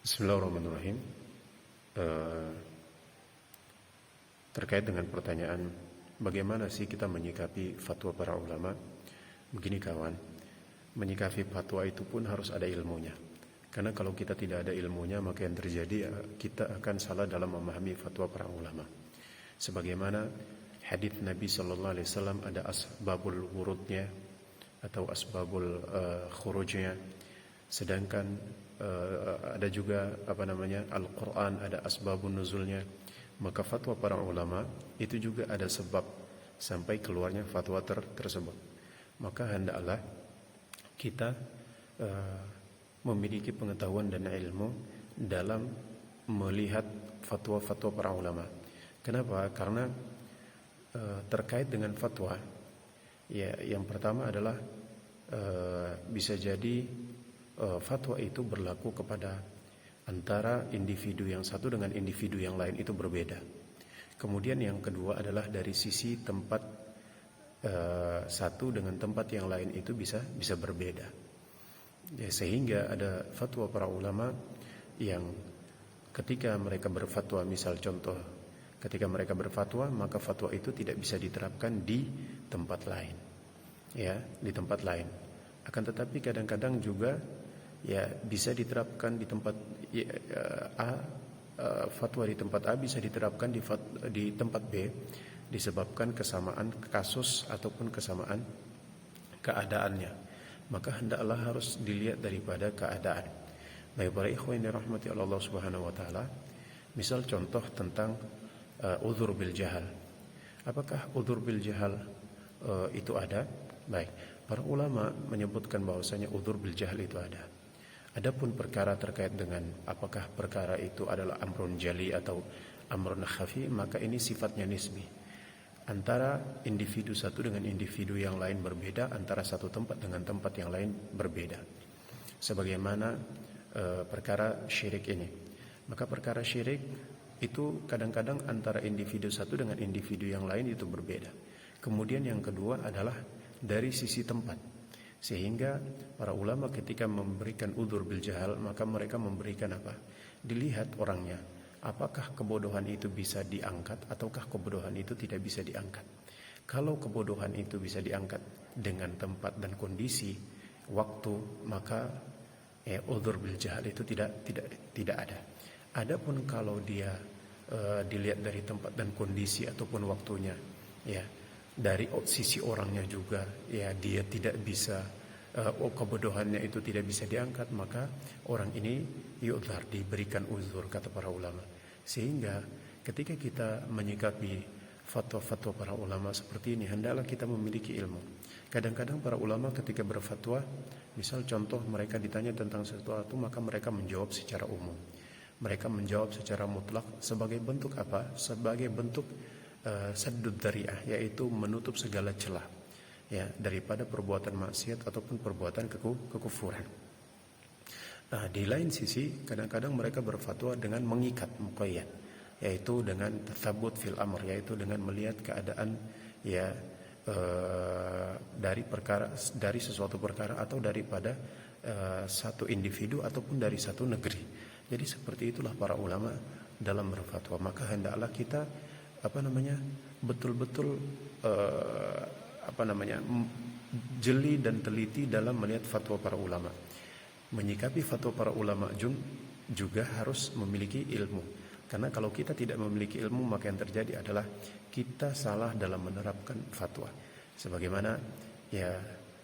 Bismillahirrahmanirrahim. Eh, Terkait dengan pertanyaan bagaimana sih kita menyikapi fatwa para ulama? Begini kawan, menyikapi fatwa itu pun harus ada ilmunya. Karena kalau kita tidak ada ilmunya, maka yang terjadi kita akan salah dalam memahami fatwa para ulama. Sebagaimana hadis Nabi Sallallahu Alaihi Wasallam ada asbabul wurudnya atau asbabul khurujnya, sedangkan ada juga Al-Quran ada asbabun nuzulnya. Maka fatwa para ulama itu juga ada sebab sampai keluarnya fatwa tersebut. Maka hendaklah kita memiliki pengetahuan dan ilmu dalam melihat fatwa-fatwa para ulama. Kenapa? Karena terkait dengan fatwa, ya yang pertama adalah bisa jadi fatwa itu berlaku kepada antara individu yang satu dengan individu yang lain itu berbeda. Kemudian yang kedua adalah dari sisi tempat satu dengan tempat yang lain itu bisa berbeda. Ya, sehingga ada fatwa para ulama yang ketika mereka berfatwa, misal contoh, ketika mereka berfatwa maka fatwa itu tidak bisa diterapkan di tempat lain. Ya, di tempat lain. Akan tetapi kadang-kadang juga ya bisa diterapkan di tempat fatwa di tempat A bisa diterapkan di tempat B disebabkan kesamaan kasus ataupun kesamaan keadaannya. Maka hendaklah harus dilihat daripada keadaan. Baik para ikhwan yang dirahmati Allah Subhanahu wa taala, misal contoh tentang udzur bil jahal. Apakah udzur bil jahal itu ada? Baik, para ulama menyebutkan bahwasanya udzur bil jahal itu ada. Adapun perkara terkait dengan apakah perkara itu adalah amrun jali atau amrun khafi, maka ini sifatnya nisbi. Antara individu satu dengan individu yang lain berbeda, antara satu tempat dengan tempat yang lain berbeda. Sebagaimana perkara syirik ini. Maka perkara syirik itu kadang-kadang antara individu satu dengan individu yang lain itu berbeda. Kemudian yang kedua adalah dari sisi tempat. Sehingga para ulama ketika memberikan udzur bil jahal, maka mereka memberikan apa? Dilihat orangnya, apakah kebodohan itu bisa diangkat ataukah kebodohan itu tidak bisa diangkat. Kalau kebodohan itu bisa diangkat dengan tempat dan kondisi, waktu, maka udzur bil jahal itu tidak ada. Adapun kalau dia dilihat dari tempat dan kondisi ataupun waktunya, ya dari sisi orangnya juga, ya dia tidak bisa kebodohannya itu tidak bisa diangkat, maka orang ini yu'dzar, diberikan uzur kata para ulama. Sehingga ketika kita menyikapi fatwa-fatwa para ulama seperti ini, hendaklah kita memiliki ilmu. Kadang-kadang para ulama ketika berfatwa, misal contoh mereka ditanya tentang sesuatu, maka mereka menjawab secara umum. Mereka menjawab secara mutlak sebagai bentuk apa? Sebagai bentuk saddud dzari'ah, yaitu menutup segala celah ya daripada perbuatan maksiat ataupun perbuatan kekufuran. Nah, di lain sisi kadang-kadang mereka berfatwa dengan mengikat muqayyad, yaitu dengan tatsabbut fil amr, yaitu dengan melihat keadaan ya dari sesuatu perkara atau daripada satu individu ataupun dari satu negeri. Jadi seperti itulah para ulama dalam berfatwa. Maka hendaklah kita betul-betul jeli dan teliti dalam melihat fatwa para ulama. Menyikapi fatwa para ulama juga harus memiliki ilmu. Karena kalau kita tidak memiliki ilmu, maka yang terjadi adalah kita salah dalam menerapkan fatwa. Sebagaimana ya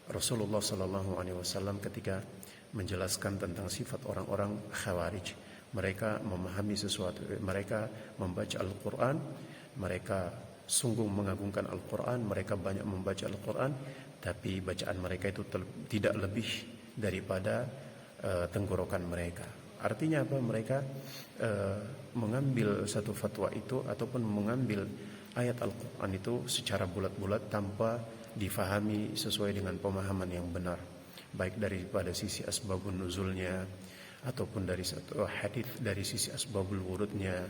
Rasulullah Sallallahu Alaihi Wasallam ketika menjelaskan tentang sifat orang-orang Khawarij, mereka memahami sesuatu, mereka membaca Al-Quran, mereka sungguh mengagungkan Al-Quran, mereka banyak membaca Al-Quran, tapi bacaan mereka itu tidak lebih daripada tenggorokan mereka. Artinya apa? Mereka mengambil satu fatwa itu ataupun mengambil ayat Al-Quran itu secara bulat-bulat tanpa difahami sesuai dengan pemahaman yang benar, baik daripada sisi asbabun nuzulnya ataupun dari satu hadis dari sisi asbabul wurudnya,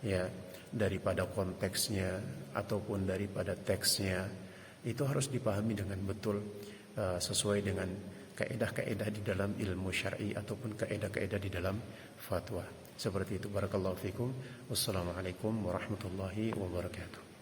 ya daripada konteksnya ataupun daripada teksnya, itu harus dipahami dengan betul sesuai dengan kaedah-kaedah di dalam ilmu syar'i ataupun kaedah-kaedah di dalam fatwa. Seperti itu. Barakallahu fikum. Wassalamualaikum warahmatullahi wabarakatuh.